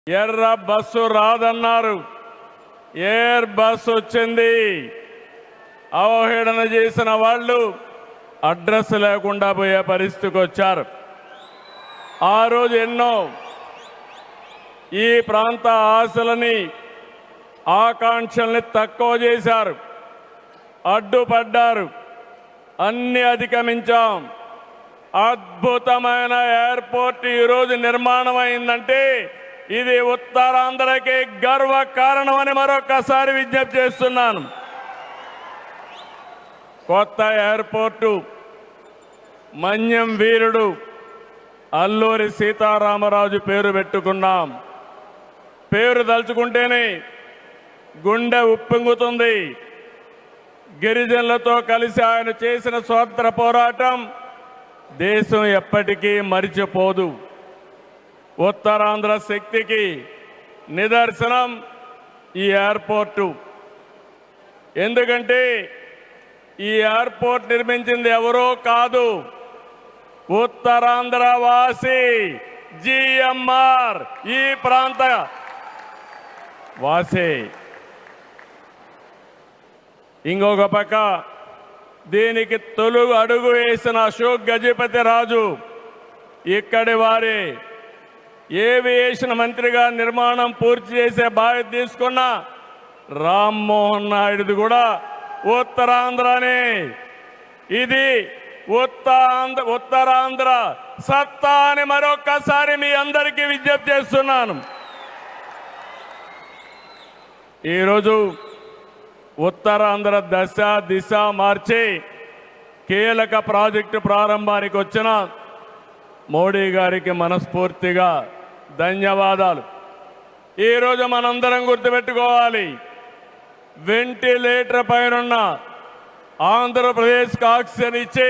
ఎర్ర bus రాదన్నారు, air bus వచ్చింది. అవహేళన చేసిన వాళ్ళు అడ్రస్ లేకుండా పోయే పరిస్థితికి వచ్చారు. ఆ రోజు ఎన్నో ఈ ప్రాంత ఆశలని ఆకాంక్షల్ని తక్కువ చేశారు, అడ్డుపడ్డారు. అన్ని అధిగమించాం. అద్భుతమైన ఎయిర్పోర్ట్ ఈరోజు నిర్మాణం అయిందంటే ఇది ఉత్తరాంధ్రకి గర్వ కారణమని మరొకసారి విజ్ఞప్తి చేస్తున్నాను. కొత్త ఎయిర్పోర్టు మన్యం వీరుడు అల్లూరి సీతారామరాజు పేరు పెట్టుకున్నాం. పేరు తలుచుకుంటేనే గుండె ఉప్పొంగుతుంది. గిరిజనులతో కలిసి ఆయన చేసిన స్వాతంత్ర పోరాటం దేశం ఎప్పటికీ మరిచిపోదు. ఉత్తరాంధ్ర శక్తికి నిదర్శనం ఈ ఎయిర్పోర్టు. ఎందుకంటే ఈ ఎయిర్పోర్ట్ నిర్మించింది ఎవరో కాదు, ఉత్తరాంధ్ర వాసి జిఎంఆర్, ఈ ప్రాంత వాసి. ఇంకొక పక్క దీనికి తొలి అడుగు వేసిన అశోక్ గజపతి రాజు ఇక్కడి వారి ఏవియేషన్ మంత్రిగా నిర్మాణం పూర్తి చేసే బాధ్యత తీసుకున్న రామ్మోహన్ నాయుడుది కూడా ఉత్తరాంధ్రనే. ఇది ఉత్తరాంధ్ర సత్తా అని మరొక్కసారి మీ అందరికీ విజ్ఞప్తి చేస్తున్నాను. ఈరోజు ఉత్తరాంధ్ర దశ దిశ మార్చి కీలక ప్రాజెక్టు ప్రారంభానికి వచ్చిన మోడీ గారికి మనస్ఫూర్తిగా ధన్యవాదాలు. ఈరోజు మనందరం గుర్తుపెట్టుకోవాలి, వెంటిలేటర్ పైనున్న ఆంధ్రప్రదేశ్కి ఆక్సిజన్ ఇచ్చి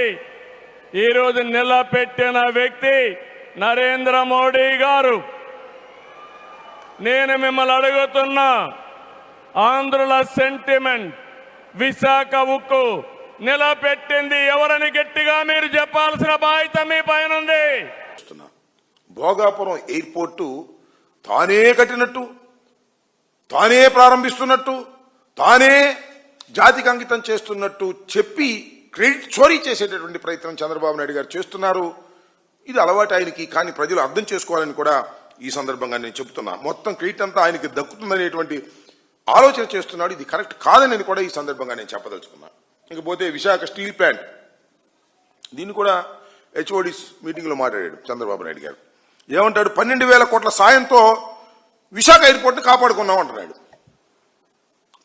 ఈరోజు నిలబెట్టిన వ్యక్తి నరేంద్ర మోడీ గారు. నేను మిమ్మల్ని అడుగుతున్నా, ఆంధ్రుల సెంటిమెంట్ విశాఖ ఉక్కు నిలబెట్టింది ఎవరని గట్టిగా మీరు చెప్పాల్సిన బాధ్యత మీ పైన ఉంది. భోగాపురం ఎయిర్పోర్టు తానే కట్టినట్టు, తానే ప్రారంభిస్తున్నట్టు, తానే జాతికి అంకితం చేస్తున్నట్టు చెప్పి క్రెడిట్ చోరీ చేసేటటువంటి ప్రయత్నం చంద్రబాబు నాయుడు గారు చేస్తున్నారు. ఇది అలవాటు ఆయనకి, కానీ ప్రజలు అర్థం చేసుకోవాలని కూడా ఈ సందర్భంగా నేను చెబుతున్నా. మొత్తం క్రెడిట్ అంతా ఆయనకి దక్కుతుందనేటువంటి ఆలోచన చేస్తున్నాడు. ఇది కరెక్ట్ కాదని కూడా ఈ సందర్భంగా నేను చెప్పదలుచుకున్నా. ఇకపోతే విశాఖ స్టీల్ ప్లాంట్, దీన్ని కూడా హెచ్ఓడిస్ మీటింగ్లో మాట్లాడాడు చంద్రబాబు నాయుడు గారు. ఏమంటాడు, 12,000 కోట్ల సాయంతో విశాఖ ఎయిర్పోర్ట్ని కాపాడుకున్నాం అంటున్నాడు.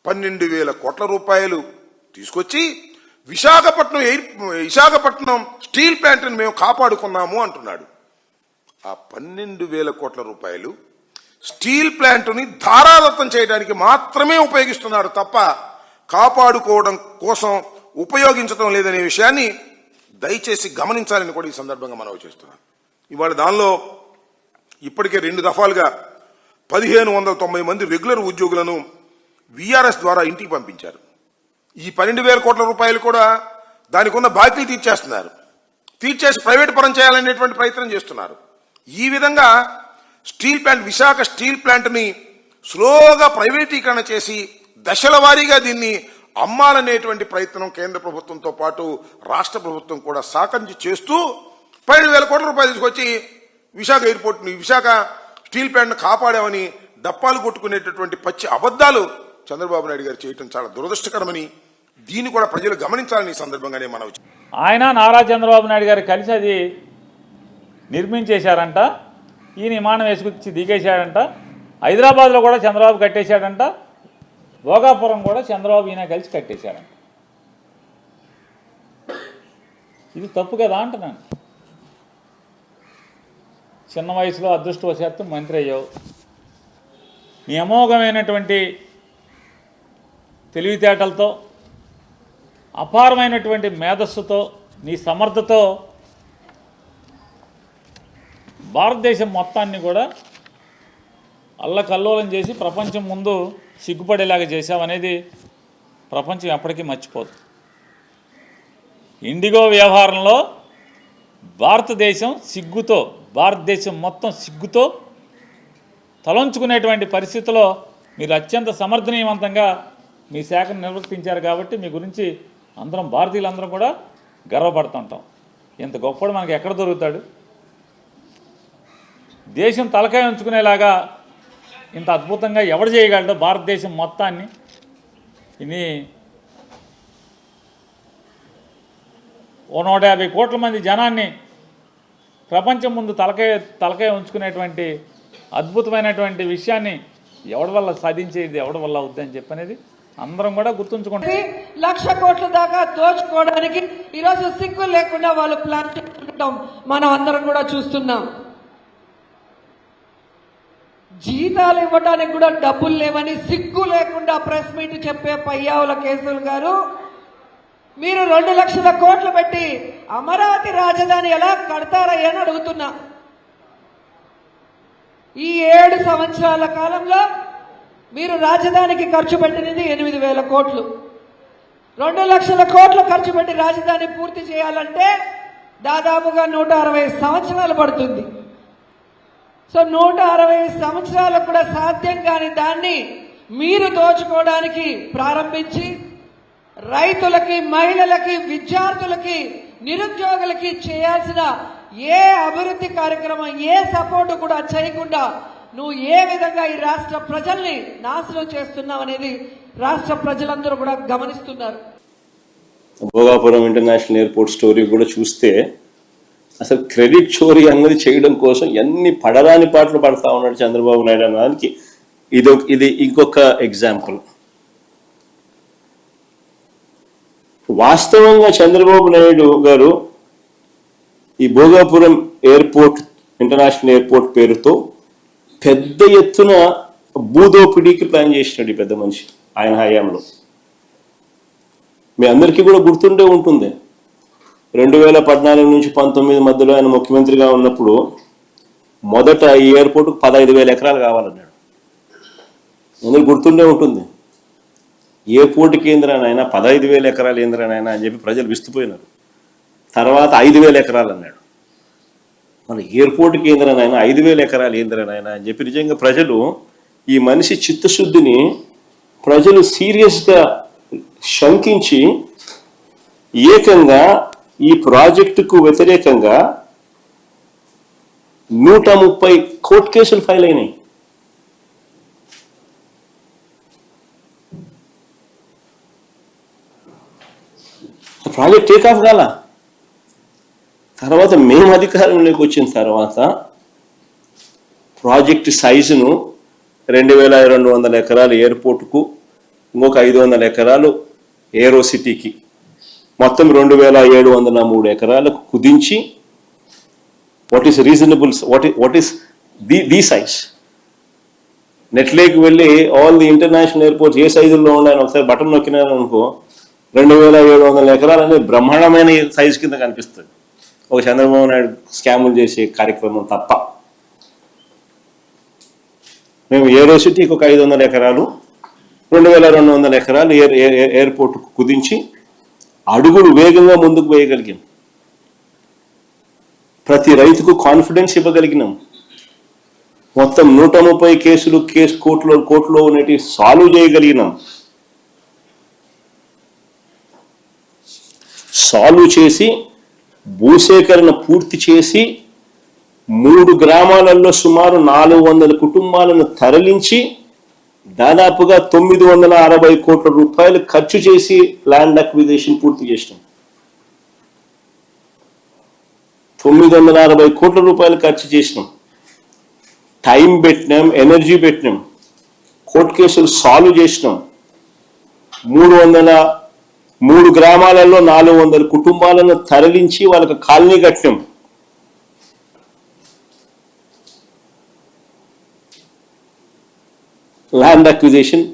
12,000 కోట్ల రూపాయలు తీసుకొచ్చి విశాఖపట్నం స్టీల్ ప్లాంట్ని మేము కాపాడుకున్నాము అంటున్నాడు. ఆ 12,000 కోట్ల రూపాయలు స్టీల్ ప్లాంట్ని ధారాదత్తం చేయడానికి మాత్రమే ఉపయోగిస్తున్నారు తప్ప కాపాడుకోవడం కోసం ఉపయోగించడం లేదనే విషయాన్ని దయచేసి గమనించాలని కూడా ఈ సందర్భంగా మనవి చేస్తున్నాను. ఇవాళ దానిలో ఇప్పటికే 2 దఫాలుగా 1,590 మంది రెగ్యులర్ ఉద్యోగులను విఆర్ఎస్ ద్వారా ఇంటికి పంపించారు. ఈ 12,000 కోట్ల రూపాయలు కూడా దానికి ఉన్న బాకీలు తీర్చేసి ప్రైవేట్ పరం చేయాలనేటువంటి ప్రయత్నం చేస్తున్నారు. ఈ విధంగా స్టీల్ ప్లాంట్, విశాఖ స్టీల్ ప్లాంట్ని స్లోగా ప్రైవేటీకరణ చేసి దశల వారీగా దీన్ని అమ్మాలనేటువంటి ప్రయత్నం కేంద్ర ప్రభుత్వంతో పాటు రాష్ట్ర ప్రభుత్వం కూడా సాకంచి చేస్తూ 12,000 కోట్ల రూపాయలు తీసుకొచ్చి విశాఖ ఎయిర్పోర్ట్ని, విశాఖ స్టీల్ ప్లాంట్ను కాపాడామని డప్పాలు కొట్టుకునేటటువంటి పచ్చి అబద్ధాలు చంద్రబాబు నాయుడు గారు చేయటం చాలా దురదృష్టకరమని, దీన్ని కూడా ప్రజలు గమనించాలని ఈ సందర్భంగానే మనం ఆయన నారా చంద్రబాబు నాయుడు గారు కలిసి అది నిర్మించేశారంట. ఈయన విమానం వేసుకొచ్చి దిగేశాడంట. హైదరాబాద్లో కూడా చంద్రబాబు కట్టేశాడంట. భోగాపురం కూడా చంద్రబాబు ఈయన కలిసి కట్టేశాడంట. ఇది తప్పు కదా అంటున్నాను. చిన్న వయసులో అదృష్టవశాత్తు మంత్రి అయ్యావు. నీ అమోఘమైనటువంటి తెలివితేటలతో, అపారమైనటువంటి మేధస్సుతో, నీ సమర్థతో భారతదేశం మొత్తాన్ని కూడా అల్లకల్లోలం చేసి ప్రపంచం ముందు సిగ్గుపడేలాగా చేశావనేది ప్రపంచం ఎప్పటికీ మర్చిపోదు. ఇండిగో వ్యవహారంలో భారతదేశం మొత్తం సిగ్గుతో తలంచుకునేటువంటి పరిస్థితిలో మీరు అత్యంత సమర్థనీయవంతంగా మీ శాఖను నిర్వర్తించారు కాబట్టి మీ గురించి అందరం భారతీయులందరం కూడా గర్వపడుతుంటాం. ఇంత గొప్పడు మనకి ఎక్కడ దొరుకుతాడు? దేశం తలకాయ ఉంచుకునేలాగా ఇంత అద్భుతంగా ఎవడు చేయగలడో భారతదేశం మొత్తాన్ని. ఇది 150 కోట్ల మంది జనాన్ని ప్రపంచం ముందు తలకాయ ఉంచుకునేటువంటి అద్భుతమైనటువంటి విషయాన్ని ఎవడి వల్ల సాధించేది, ఎవడి వల్ల అవుతుందని చెప్పనేది అందరం కూడా గుర్తుంచుకుంటాం. 1,00,000 కోట్ల దాకా దోచుకోవడానికి ఈరోజు సిగ్గు లేకుండా వాళ్ళు ప్లాన్ చేసుకుంటాం మనం అందరం కూడా చూస్తున్నాం. జీతాలు ఇవ్వడానికి కూడా డబ్బులు లేవని సిగ్గు లేకుండా ప్రెస్ మీట్ చెప్పే పయ్యావుల కేసులు గారు, మీరు 2,00,000 కోట్లు పెట్టి అమరావతి రాజధాని ఎలా కడతారని అడుగుతున్నా. ఈ 7 సంవత్సరాల కాలంలో మీరు రాజధానికి ఖర్చు పెట్టినది 8,000 కోట్లు. 2,00,000 కోట్లు ఖర్చు పెట్టి రాజధాని పూర్తి చేయాలంటే దాదాపుగా 160 సంవత్సరాలు పడుతుంది. సో 160 సంవత్సరాలకు కూడా సాధ్యం కాని దాన్ని మీరు దోచుకోవడానికి ప్రారంభించి రైతులకి, మహిళలకి, విద్యార్థులకి, నిరుద్యోగులకి చేయాల్సిన ఏ అభివృద్ధి కార్యక్రమం, ఏ సపోర్టు కూడా చేయకుండా నువ్వు ఏ విధంగా ఈ రాష్ట్ర ప్రజల్ని నాశనం చేస్తున్నావు అనేది రాష్ట్ర ప్రజలందరూ కూడా గమనిస్తున్నారు. భోగాపురం ఇంటర్నేషనల్ ఎయిర్పోర్ట్ స్టోరీ కూడా చూస్తే అసలు క్రెడిట్ చోరీ అన్నది చేయడం కోసం ఎన్ని పడరాని పాటలు పడతా ఉన్నాడు చంద్రబాబు నాయుడు అన్నదానికి ఇది ఇంకొక ఎగ్జాంపుల్. వాస్తవంగా చంద్రబాబు నాయుడు గారు ఈ భోగాపురం ఎయిర్పోర్ట్, ఇంటర్నేషనల్ ఎయిర్పోర్ట్ పేరుతో పెద్ద ఎత్తున భూదోపిడీకి ప్లాన్ చేసినాడు ఈ పెద్ద మనిషి ఆయన హయాంలో. మీ అందరికీ కూడా గుర్తుండే ఉంటుంది, 2014 నుంచి 19 మధ్యలో ఆయన ముఖ్యమంత్రిగా ఉన్నప్పుడు మొదట ఈ ఎయిర్పోర్ట్కు 15,000 ఎకరాలు కావాలన్నాడు. అందరికి గుర్తుండే ఉంటుంది. ఎయిర్పోర్ట్ కేంద్రానైనా 15,000 ఎకరాలు ఏంద్రానైనా అని చెప్పి ప్రజలు విస్తుపోయినారు. తర్వాత 5,000 ఎకరాలు అన్నాడు. మన ఎయిర్పోర్ట్ కేంద్రానైనా 5,000 ఎకరాలు ఏంద్రానైనా అని చెప్పి నిజంగా ప్రజలు ఈ మనిషి చిత్తశుద్ధిని ప్రజలు సీరియస్గా శంకించి ఏకంగా ఈ ప్రాజెక్టుకు వ్యతిరేకంగా 130 కోర్టు కేసులు ఫైల్ అయినాయి. ప్రాజెక్ట్ టేక్ ఆఫ్ కాల. తర్వాత మేము అధికారంలోకి వచ్చిన తర్వాత ప్రాజెక్టు సైజును 2,200 ఎకరాలు ఎయిర్పోర్టుకు, ఇంకొక 500 ఎకరాలు ఏరో సిటీకి, మొత్తం 2,703 ఎకరాలకు కుదించి what is reasonable, what is the size. నెట్లోకి వెళ్ళి ఆల్ ది ఇంటర్నేషనల్ ఎయిర్పోర్ట్స్ ఏ సైజుల్లో ఉన్నాయని ఒకసారి బటన్ నొక్కినారు అనుకో, 2,700 ఎకరాలు అనేది బ్రహ్మాండమైన సైజు కింద కనిపిస్తుంది. ఒక చంద్రబాబు నాయుడు స్కాములు చేసే కార్యక్రమం తప్ప. మేము ఏరో సిటీకి ఒక 500 ఎకరాలు, 2,200 ఎకరాలు ఎయిర్పోర్ట్కు కుదించి అడుగులు వేగంగా ముందుకు వేయగలిగాం. ప్రతి రైతుకు కాన్ఫిడెన్స్ ఇవ్వగలిగినాం. మొత్తం 130 కేసులు కోర్టులో ఉన్నటి సాల్వ్ చేయగలిగినాం. సాల్వ్ చేసి భూసేకరణ పూర్తి చేసి 3 గ్రామాలలో సుమారు 400 కుటుంబాలను తరలించి దాదాపుగా 960 కోట్ల రూపాయలు ఖర్చు చేసి ల్యాండ్ అక్విజిషన్ పూర్తి చేసినాం. 960 కోట్ల రూపాయలు ఖర్చు చేసినాం. టైం పెట్టినాం, ఎనర్జీ పెట్టినాం, కోర్టు కేసులు సాల్వ్ చేసినాం. 3 గ్రామాలలో 400 కుటుంబాలను తరలించి వాళ్ళకి కాలనీ కట్టినాం. Land acquisition